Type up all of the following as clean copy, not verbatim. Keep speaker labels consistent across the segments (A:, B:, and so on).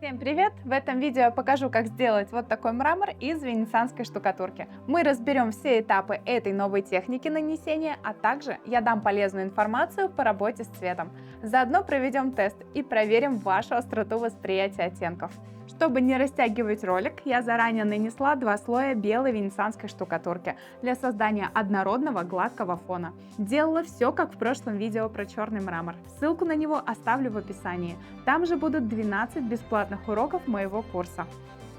A: Всем привет! В этом видео я покажу, как сделать вот такой мрамор из венецианской штукатурки. Мы разберем все этапы этой новой техники нанесения, а также я дам полезную информацию по работе с цветом. Заодно проведем тест и проверим вашу остроту восприятия оттенков. Чтобы не растягивать ролик, я заранее нанесла 2 слоя белой венецианской штукатурки для создания однородного гладкого фона. Делала все как в прошлом видео про черный мрамор. Ссылку на него оставлю в описании. Там же будут 12 бесплатных уроков моего курса.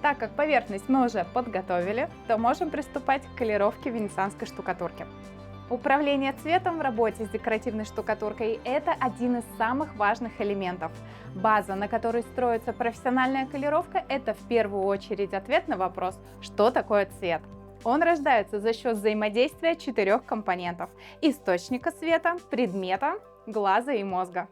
A: Так как поверхность мы уже подготовили, то можем приступать к колеровке венецианской штукатурки. Управление цветом в работе с декоративной штукатуркой – это один из самых важных элементов. База, на которой строится профессиональная колеровка – это в первую очередь ответ на вопрос, что такое цвет. Он рождается за счет взаимодействия 4 компонентов – источника света, предмета, глаза и мозга.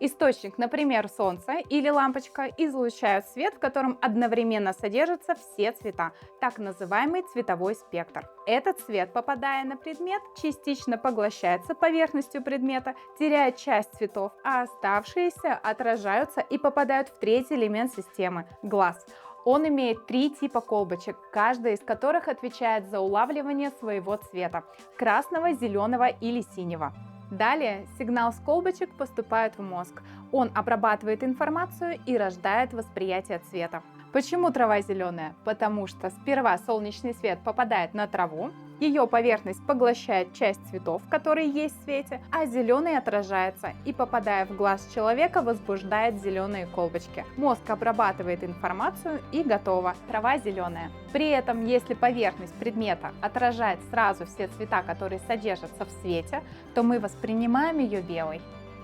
A: Источник, например, солнце или лампочка, излучают свет, в котором одновременно содержатся все цвета, так называемый цветовой спектр. Этот свет, попадая на предмет, частично поглощается поверхностью предмета, теряя часть цветов, а оставшиеся отражаются и попадают в третий элемент системы – глаз. Он имеет 3 типа колбочек, каждая из которых отвечает за улавливание своего цвета – красного, зеленого или синего. Далее сигнал с колбочек поступает в мозг. Он обрабатывает информацию и рождает восприятие цвета. Почему трава зеленая? Потому что сперва солнечный свет попадает на траву, ее поверхность поглощает часть цветов, которые есть в свете, а зеленый отражается и, попадая в глаз человека, возбуждает зеленые колбочки. Мозг обрабатывает информацию и готово. Трава зеленая. При этом, если поверхность предмета отражает сразу все цвета, которые содержатся в свете, то мы воспринимаем ее белой.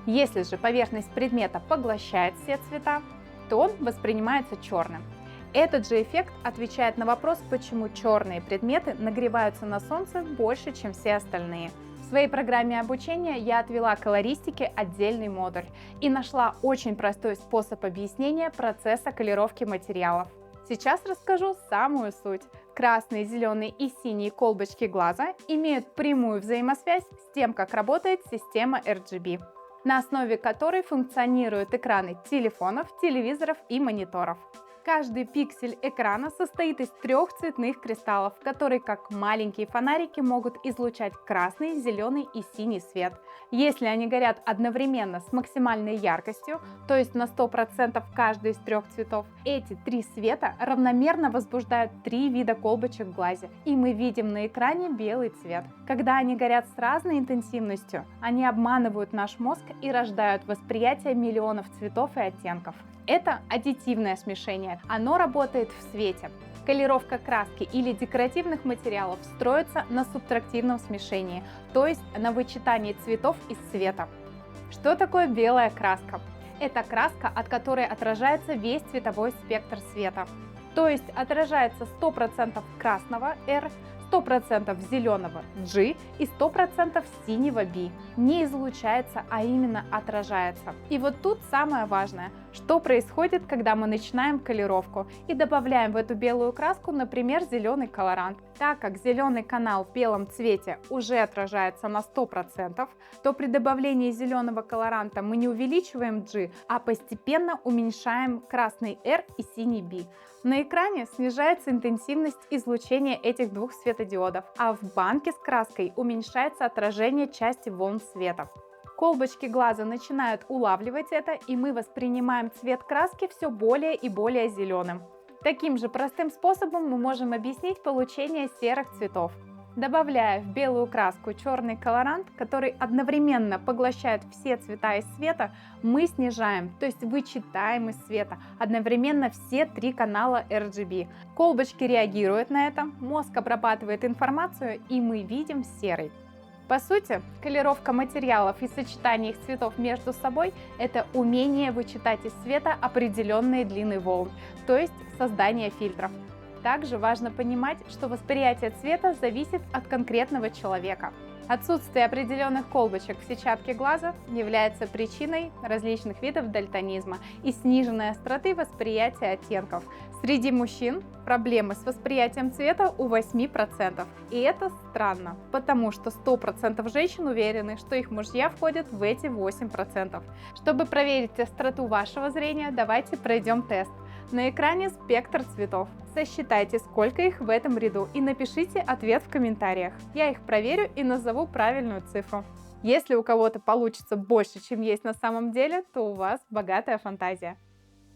A: Если же поверхность предмета поглощает все цвета, то он воспринимается черным. Этот же эффект отвечает на вопрос, почему черные предметы нагреваются на солнце больше, чем все остальные. В своей программе обучения я отвела колористике отдельный модуль и нашла очень простой способ объяснения процесса колеровки материалов. Сейчас расскажу самую суть. Красные, зеленые и синие колбочки глаза имеют прямую взаимосвязь с тем, как работает система RGB, на основе которой функционируют экраны телефонов, телевизоров и мониторов. Каждый пиксель экрана состоит из 3 цветных кристаллов, которые как маленькие фонарики могут излучать красный, зеленый и синий свет. Если они горят одновременно с максимальной яркостью, то есть на 100% каждый из 3 цветов, эти 3 света равномерно возбуждают 3 вида колбочек в глазе, и мы видим на экране белый цвет. Когда они горят с разной интенсивностью, они обманывают наш мозг и рождают восприятие миллионов цветов и оттенков. Это аддитивное смешение. Оно работает в свете. Колеровка краски или декоративных материалов строится на субтрактивном смешении, то есть на вычитании цветов из света. Что такое белая краска? Это краска, от которой отражается весь цветовой спектр света. То есть отражается 100% красного R, 100% зеленого G и 100% синего B. Не излучается, а именно отражается. И вот тут самое важное, что происходит, когда мы начинаем колеровку и добавляем в эту белую краску, например, зеленый колорант. Так как зеленый канал в белом цвете уже отражается на 100%, то при добавлении зеленого колоранта мы не увеличиваем G, а постепенно уменьшаем красный R и синий B. На экране снижается интенсивность излучения этих 2 светодиодов, а в банке с краской уменьшается отражение части волн света. Колбочки глаза начинают улавливать это, и мы воспринимаем цвет краски все более и более зеленым. Таким же простым способом мы можем объяснить получение серых цветов. Добавляя в белую краску черный колорант, который одновременно поглощает все цвета из света, мы снижаем, то есть вычитаем из света одновременно все 3 канала RGB. Колбочки реагируют на это, мозг обрабатывает информацию, и мы видим серый. По сути, колеровка материалов и сочетание их цветов между собой – это умение вычитать из света определенные длины волн, то есть создание фильтров. Также важно понимать, что восприятие цвета зависит от конкретного человека. Отсутствие определенных колбочек в сетчатке глаза является причиной различных видов дальтонизма и сниженной остроты восприятия оттенков. Среди мужчин проблемы с восприятием цвета у 8%. И это странно, потому что 100% женщин уверены, что их мужья входят в эти 8%. Чтобы проверить остроту вашего зрения, давайте пройдем тест. На экране спектр цветов. Сосчитайте, сколько их в этом ряду, и напишите ответ в комментариях. Я их проверю и назову правильную цифру. Если у кого-то получится больше, чем есть на самом деле, то у вас богатая фантазия.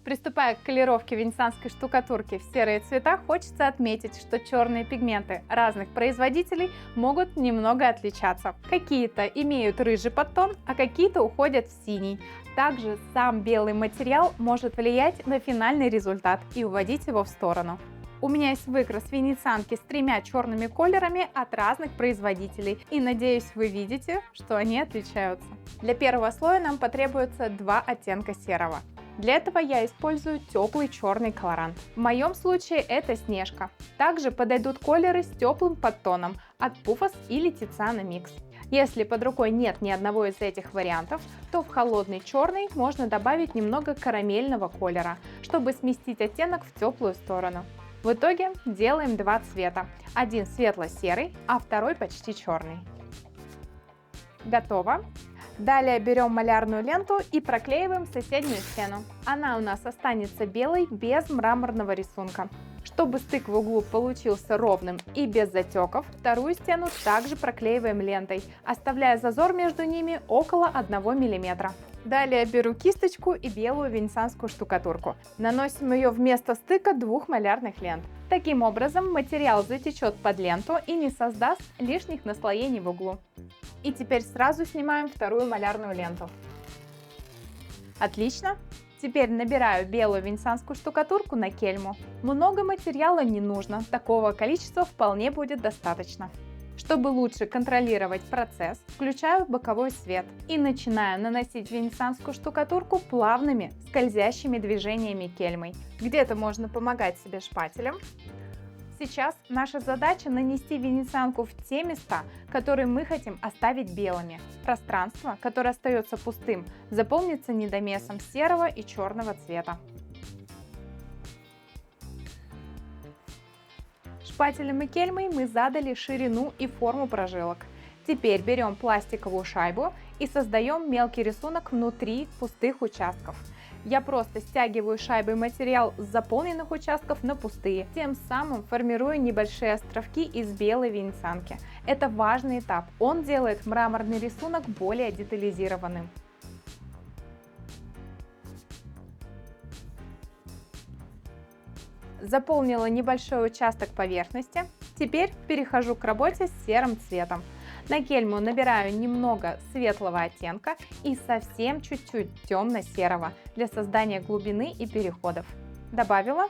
A: Приступая к колеровке венецианской штукатурки в серые цвета, хочется отметить, что черные пигменты разных производителей могут немного отличаться. Какие-то имеют рыжий подтон, а какие-то уходят в синий. Также сам белый материал может влиять на финальный результат и уводить его в сторону. У меня есть выкрас венецианки с 3 черными колерами от разных производителей, и надеюсь, вы видите, что они отличаются. Для первого слоя нам потребуется 2 оттенка серого. Для этого я использую теплый черный колорант. В моем случае это Снежка. Также подойдут колеры с теплым подтоном от Pufos или Tiziana Mix. Если под рукой нет ни одного из этих вариантов, то в холодный черный можно добавить немного карамельного колера, чтобы сместить оттенок в теплую сторону. В итоге делаем 2 цвета. Один светло-серый, а второй почти черный. Готово. Далее берем малярную ленту и проклеиваем соседнюю стену. Она у нас останется белой, без мраморного рисунка. Чтобы стык в углу получился ровным и без затеков, вторую стену также проклеиваем лентой, оставляя зазор между ними около 1 мм. Далее беру кисточку и белую венецианскую штукатурку. Наносим ее вместо стыка 2 малярных лент. Таким образом материал затечет под ленту и не создаст лишних наслоений в углу. И теперь сразу снимаем вторую малярную ленту. Отлично! Теперь набираю белую венецианскую штукатурку на кельму. Много материала не нужно, такого количества вполне будет достаточно. Чтобы лучше контролировать процесс, включаю боковой свет и начинаю наносить венецианскую штукатурку плавными скользящими движениями кельмой. Где-то можно помогать себе шпателем. Сейчас наша задача нанести венецианку в те места, которые мы хотим оставить белыми. Пространство, которое остается пустым, заполнится недомесом серого и черного цвета. Шпателем и кельмой мы задали ширину и форму прожилок. Теперь берем пластиковую шайбу и создаем мелкий рисунок внутри пустых участков. Я просто стягиваю шайбой материал с заполненных участков на пустые, тем самым формирую небольшие островки из белой венецианки. Это важный этап, он делает мраморный рисунок более детализированным. Заполнила небольшой участок поверхности. Теперь перехожу к работе с серым цветом. На кельму набираю немного светлого оттенка и совсем чуть-чуть темно-серого для создания глубины и переходов. Добавила.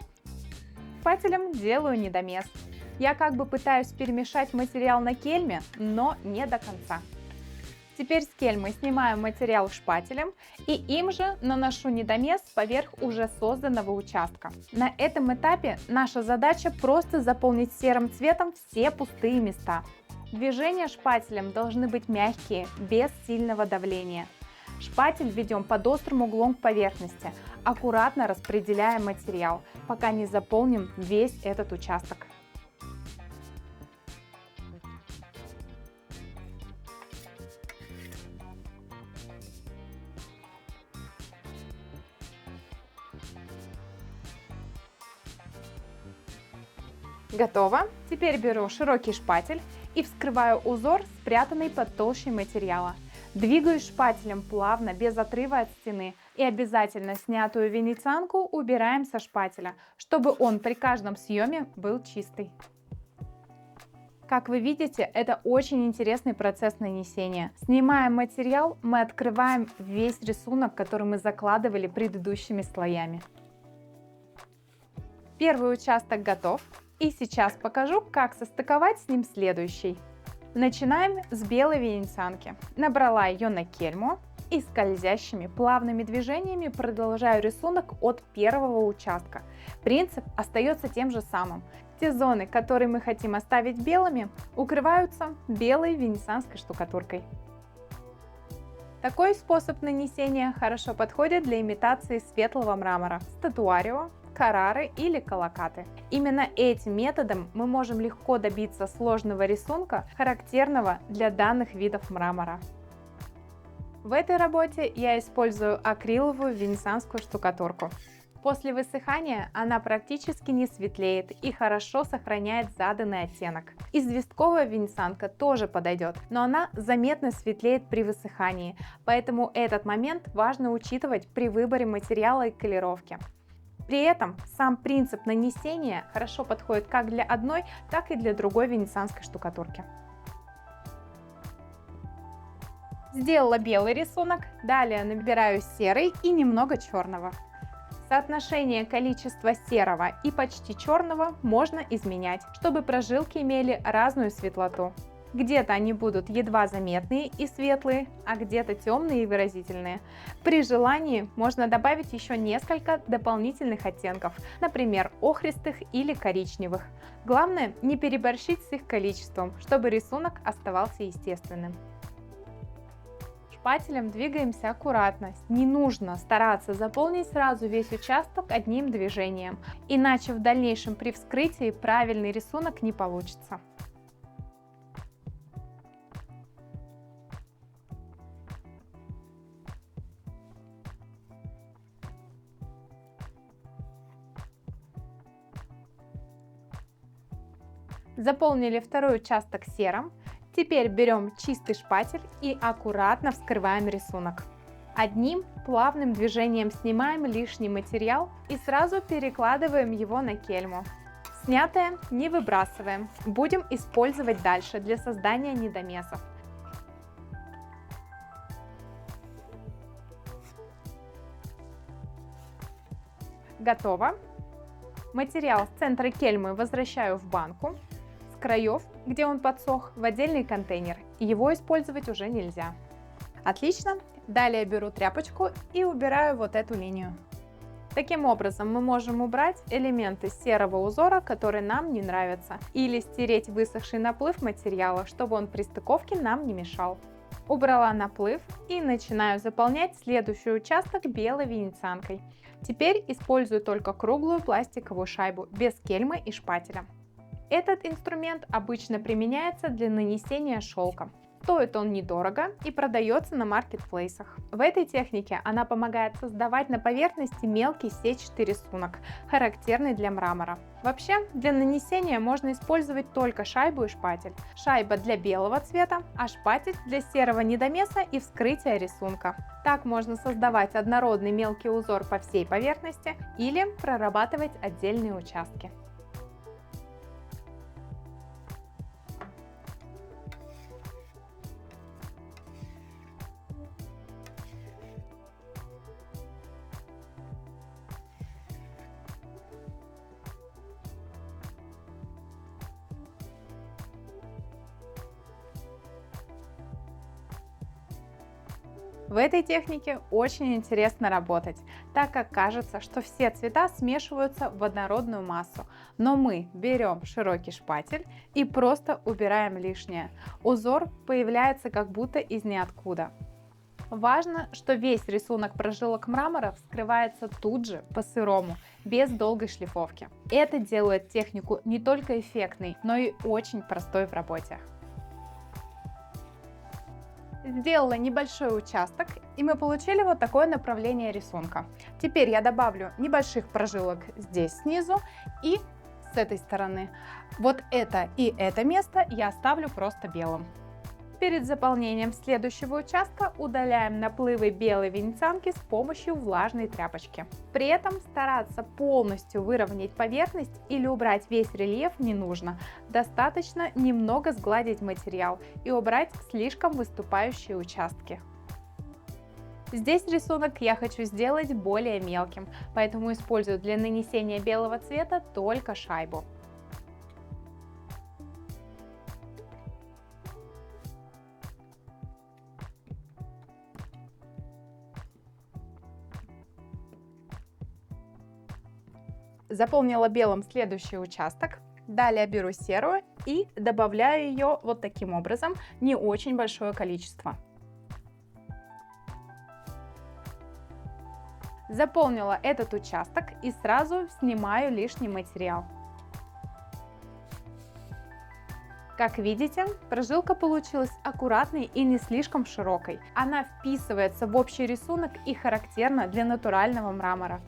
A: Шпателем делаю недомес. Я как бы пытаюсь перемешать материал на кельме, но не до конца. Теперь с кельмы снимаю материал шпателем и им же наношу недомес поверх уже созданного участка. На этом этапе наша задача просто заполнить серым цветом все пустые места. Движения шпателем должны быть мягкие, без сильного давления. Шпатель ведем под острым углом к поверхности, аккуратно распределяя материал, пока не заполним весь этот участок. Готово. Теперь беру широкий шпатель и вскрываю узор, спрятанный под толщей материала. Двигаюсь шпателем плавно, без отрыва от стены, и обязательно снятую венецианку убираем со шпателя, чтобы он при каждом съеме был чистый. Как вы видите, это очень интересный процесс нанесения. Снимая материал, мы открываем весь рисунок, который мы закладывали предыдущими слоями. Первый участок готов. И сейчас покажу, как состыковать с ним следующий. Начинаем с белой венецианки. Набрала ее на кельму и скользящими плавными движениями продолжаю рисунок от первого участка. Принцип остается тем же самым. Те зоны, которые мы хотим оставить белыми, укрываются белой венецианской штукатуркой. Такой способ нанесения хорошо подходит для имитации светлого мрамора, статуарио, Каррары или колокаты. Именно этим методом мы можем легко добиться сложного рисунка, характерного для данных видов мрамора. В этой работе я использую акриловую венецианскую штукатурку. После высыхания она практически не светлеет и хорошо сохраняет заданный оттенок. Известковая венецианка тоже подойдет, но она заметно светлеет при высыхании, поэтому этот момент важно учитывать при выборе материала и колеровки. При этом сам принцип нанесения хорошо подходит как для одной, так и для другой венецианской штукатурки. Сделала белый рисунок, далее набираю серый и немного черного. Соотношение количества серого и почти черного можно изменять, чтобы прожилки имели разную светлоту. Где-то они будут едва заметные и светлые, а где-то темные и выразительные. При желании можно добавить еще несколько дополнительных оттенков, например, охристых или коричневых. Главное, не переборщить с их количеством, чтобы рисунок оставался естественным. Шпателем двигаемся аккуратно, не нужно стараться заполнить сразу весь участок одним движением, иначе в дальнейшем при вскрытии правильный рисунок не получится. Заполнили второй участок серым. Теперь берем чистый шпатель и аккуратно вскрываем рисунок. Одним плавным движением снимаем лишний материал и сразу перекладываем его на кельму. Снятое не выбрасываем, будем использовать дальше для создания недомесов. Готово. Материал с центра кельмы возвращаю в банку. Краев, где он подсох, в отдельный контейнер, и его использовать уже нельзя. Отлично. Далее беру тряпочку и убираю вот эту линию. Таким образом мы можем убрать элементы серого узора, которые нам не нравятся, или стереть высохший наплыв материала, чтобы он при стыковке нам не мешал. Убрала наплыв и начинаю заполнять следующий участок белой венецианкой. Теперь использую только круглую пластиковую шайбу, без кельмы и шпателя. Этот инструмент обычно применяется для нанесения шелка. Стоит он недорого и продается на маркетплейсах. В этой технике она помогает создавать на поверхности мелкий сетчатый рисунок, характерный для мрамора. Вообще, для нанесения можно использовать только шайбу и шпатель. Шайба для белого цвета, а шпатель для серого недомеса и вскрытия рисунка. Так можно создавать однородный мелкий узор по всей поверхности или прорабатывать отдельные участки. В этой технике очень интересно работать, так как кажется, что все цвета смешиваются в однородную массу, но мы берем широкий шпатель и просто убираем лишнее. Узор появляется как будто из ниоткуда. Важно, что весь рисунок прожилок мрамора вскрывается тут же, по-сырому, без долгой шлифовки. Это делает технику не только эффектной, но и очень простой в работе. Сделала небольшой участок, и мы получили вот такое направление рисунка. Теперь я добавлю небольших прожилок здесь снизу и с этой стороны. Вот это и это место я оставлю просто белым. Перед заполнением следующего участка удаляем наплывы белой венецианки с помощью влажной тряпочки. При этом стараться полностью выровнять поверхность или убрать весь рельеф не нужно. Достаточно немного сгладить материал и убрать слишком выступающие участки. Здесь рисунок я хочу сделать более мелким, поэтому использую для нанесения белого цвета только шайбу. Заполнила белым следующий участок. Далее беру серую и добавляю ее вот таким образом, не очень большое количество. Заполнила этот участок и сразу снимаю лишний материал. Как видите, прожилка получилась аккуратной и не слишком широкой. Она вписывается в общий рисунок и характерна для натурального мрамора.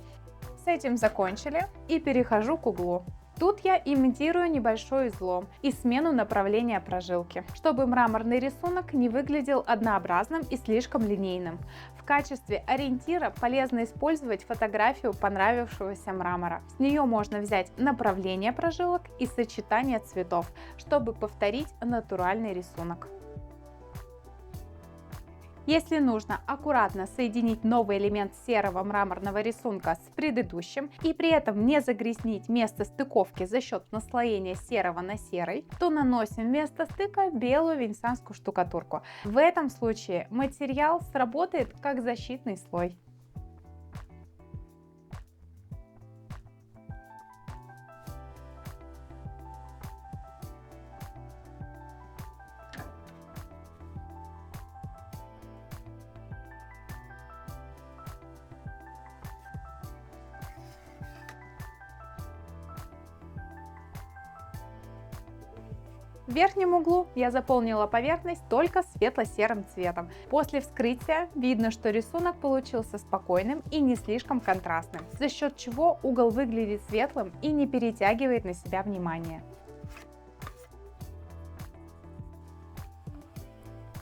A: С этим закончили и перехожу к углу. Тут я имитирую небольшой излом и смену направления прожилки, чтобы мраморный рисунок не выглядел однообразным и слишком линейным. В качестве ориентира полезно использовать фотографию понравившегося мрамора. С нее можно взять направление прожилок и сочетание цветов, чтобы повторить натуральный рисунок. Если нужно аккуратно соединить новый элемент серого мраморного рисунка с предыдущим и при этом не загрязнить место стыковки за счет наслоения серого на серый, то наносим вместо стыка белую венецианскую штукатурку. В этом случае материал сработает как защитный слой. В верхнем углу я заполнила поверхность только светло-серым цветом. После вскрытия видно, что рисунок получился спокойным и не слишком контрастным, за счет чего угол выглядит светлым и не перетягивает на себя внимание.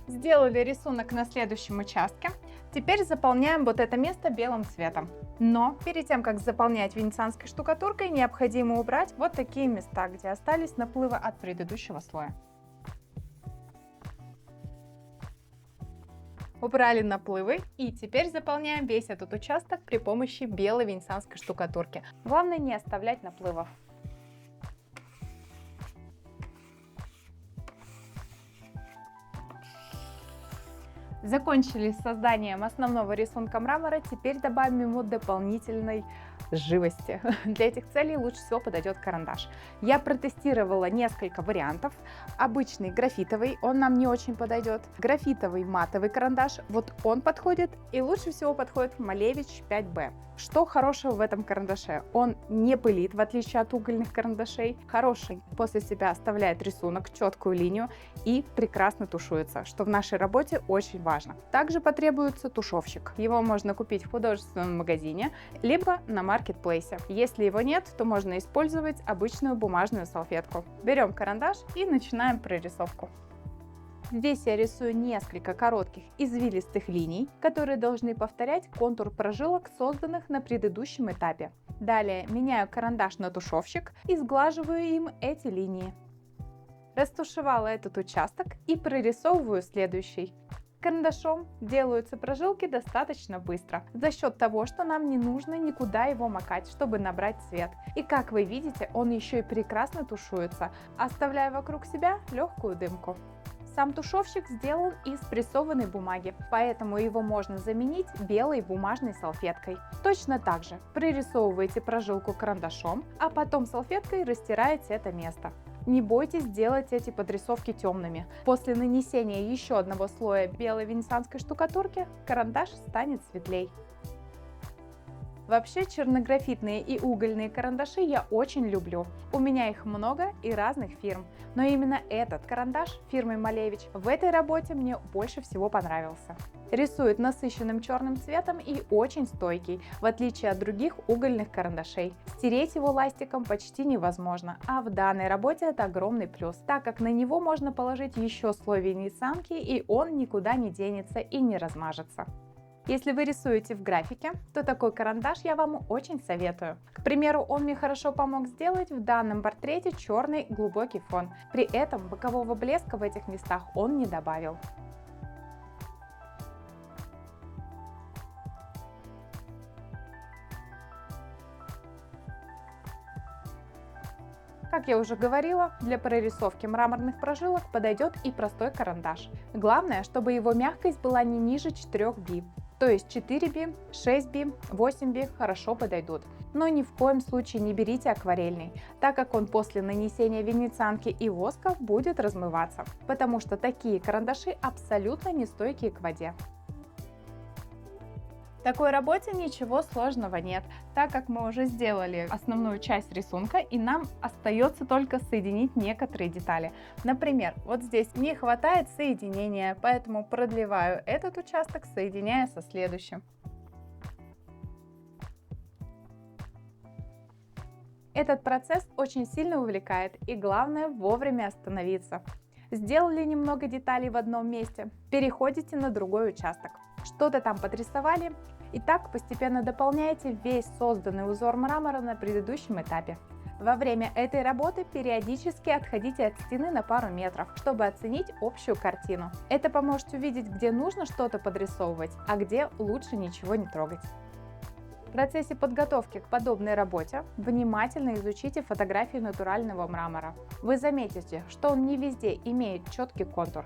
A: Сделали рисунок на следующем участке. Теперь заполняем вот это место белым цветом. Но перед тем, как заполнять венецианской штукатуркой, необходимо убрать вот такие места, где остались наплывы от предыдущего слоя. Убрали наплывы и теперь заполняем весь этот участок при помощи белой венецианской штукатурки. Главное не оставлять наплывов. Закончили с созданием основного рисунка мрамора, теперь добавим ему дополнительной живости. Для этих целей лучше всего подойдет карандаш. Я протестировала несколько вариантов. Обычный графитовый, он нам не очень подойдет. Графитовый матовый карандаш, вот он подходит, и лучше всего подходит Малевич 5B. Что хорошего в этом карандаше? Он не пылит, в отличие от угольных карандашей. Хороший после себя оставляет рисунок, четкую линию и прекрасно тушуется, что в нашей работе очень важно. Также потребуется тушевщик. Его можно купить в художественном магазине, либо на маркетплейсе. Если его нет, то можно использовать обычную бумажную салфетку. Берем карандаш и начинаем прорисовку. Здесь я рисую несколько коротких извилистых линий, которые должны повторять контур прожилок, созданных на предыдущем этапе. Далее меняю карандаш на тушевщик и сглаживаю им эти линии. Растушевала этот участок и прорисовываю следующий. Карандашом делаются прожилки достаточно быстро, за счет того, что нам не нужно никуда его макать, чтобы набрать цвет. И как вы видите, он еще и прекрасно тушуется, оставляя вокруг себя легкую дымку. Сам тушевщик сделан из прессованной бумаги, поэтому его можно заменить белой бумажной салфеткой. Точно так же прорисовываете прожилку карандашом, а потом салфеткой растираете это место. Не бойтесь делать эти подрисовки темными. После нанесения еще одного слоя белой венецианской штукатурки карандаш станет светлей. Вообще чернографитные и угольные карандаши я очень люблю. У меня их много и разных фирм. Но именно этот карандаш фирмы Малевич в этой работе мне больше всего понравился. Рисует насыщенным черным цветом и очень стойкий, в отличие от других угольных карандашей. Стереть его ластиком почти невозможно, а в данной работе это огромный плюс, так как на него можно положить еще слой венецианки, и он никуда не денется и не размажется. Если вы рисуете в графике, то такой карандаш я вам очень советую. К примеру, он мне хорошо помог сделать в данном портрете черный глубокий фон. При этом бокового блеска в этих местах он не добавил. Как я уже говорила, для прорисовки мраморных прожилок подойдет и простой карандаш. Главное, чтобы его мягкость была не ниже 4 би. То есть 4 би, 6 би, 8 би хорошо подойдут. Но ни в коем случае не берите акварельный, так как он после нанесения венецианки и воска будет размываться, потому что такие карандаши абсолютно не стойкие к воде. В такой работе ничего сложного нет, так как мы уже сделали основную часть рисунка и нам остается только соединить некоторые детали. Например, вот здесь не хватает соединения, поэтому продлеваю этот участок, соединяя со следующим. Этот процесс очень сильно увлекает, и главное вовремя остановиться. Сделали немного деталей в одном месте, переходите на другой участок. Что-то там подрисовали, и так постепенно дополняете весь созданный узор мрамора на предыдущем этапе. Во время этой работы периодически отходите от стены на пару метров, чтобы оценить общую картину. Это поможет увидеть, где нужно что-то подрисовывать, а где лучше ничего не трогать. В процессе подготовки к подобной работе внимательно изучите фотографии натурального мрамора. Вы заметите, что он не везде имеет четкий контур.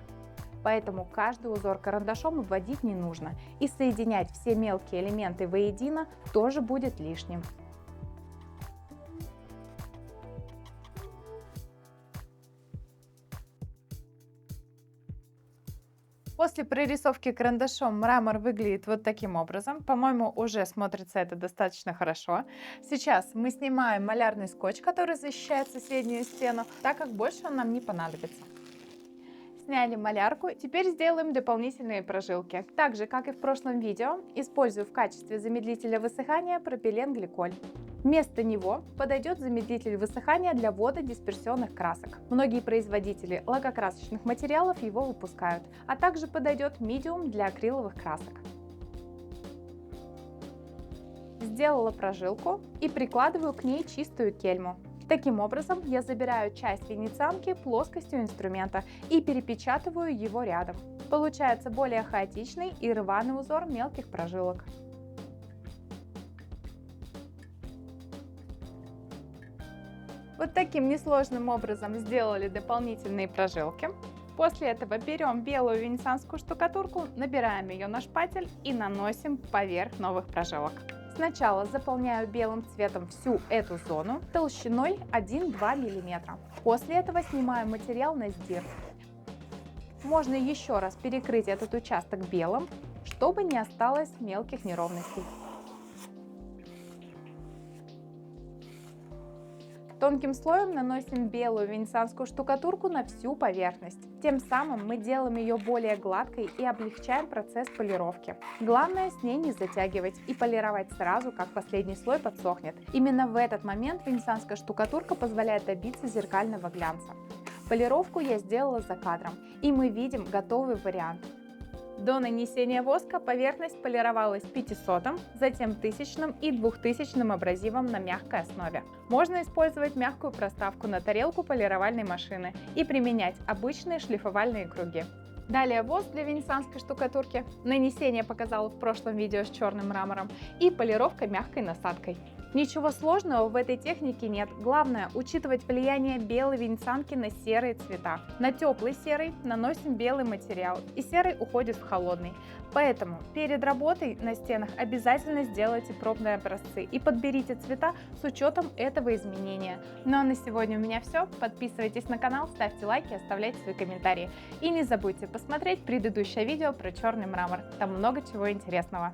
A: Поэтому каждый узор карандашом вводить не нужно, и соединять все мелкие элементы воедино тоже будет лишним. После прорисовки карандашом мрамор выглядит вот таким образом. По-моему, уже смотрится это достаточно хорошо. Сейчас мы снимаем малярный скотч, который защищает соседнюю стену, так как больше он нам не понадобится. Сняли малярку, теперь сделаем дополнительные прожилки. Так же, как и в прошлом видео, использую в качестве замедлителя высыхания пропиленгликоль. Вместо него подойдет замедлитель высыхания для вододисперсионных красок. Многие производители лакокрасочных материалов его выпускают, а также подойдет медиум для акриловых красок. Сделала прожилку и прикладываю к ней чистую кельму. Таким образом, я забираю часть венецианки плоскостью инструмента и перепечатываю его рядом. Получается более хаотичный и рваный узор мелких прожилок. Вот таким несложным образом сделали дополнительные прожилки. После этого берем белую венецианскую штукатурку, набираем ее на шпатель и наносим поверх новых прожилок. Сначала заполняю белым цветом всю эту зону толщиной 1-2 мм. После этого снимаю материал на сдир. Можно еще раз перекрыть этот участок белым, чтобы не осталось мелких неровностей. Тонким слоем наносим белую венецианскую штукатурку на всю поверхность. Тем самым мы делаем ее более гладкой и облегчаем процесс полировки. Главное с ней не затягивать и полировать сразу, как последний слой подсохнет. Именно в этот момент венецианская штукатурка позволяет добиться зеркального глянца. Полировку я сделала за кадром, и мы видим готовый вариант. До нанесения воска поверхность полировалась 500, затем 1000 и 2000 абразивом на мягкой основе. Можно использовать мягкую проставку на тарелку полировальной машины и применять обычные шлифовальные круги. Далее воск для венецианской штукатурки, нанесение показала в прошлом видео с черным мрамором и полировка мягкой насадкой. Ничего сложного в этой технике нет, главное учитывать влияние белой венецианки на серые цвета. На теплый серый наносим белый материал, и серый уходит в холодный. Поэтому перед работой на стенах обязательно сделайте пробные образцы и подберите цвета с учетом этого изменения. Ну а на сегодня у меня все. Подписывайтесь на канал, ставьте лайки, оставляйте свои комментарии. И не забудьте посмотреть предыдущее видео про черный мрамор, там много чего интересного.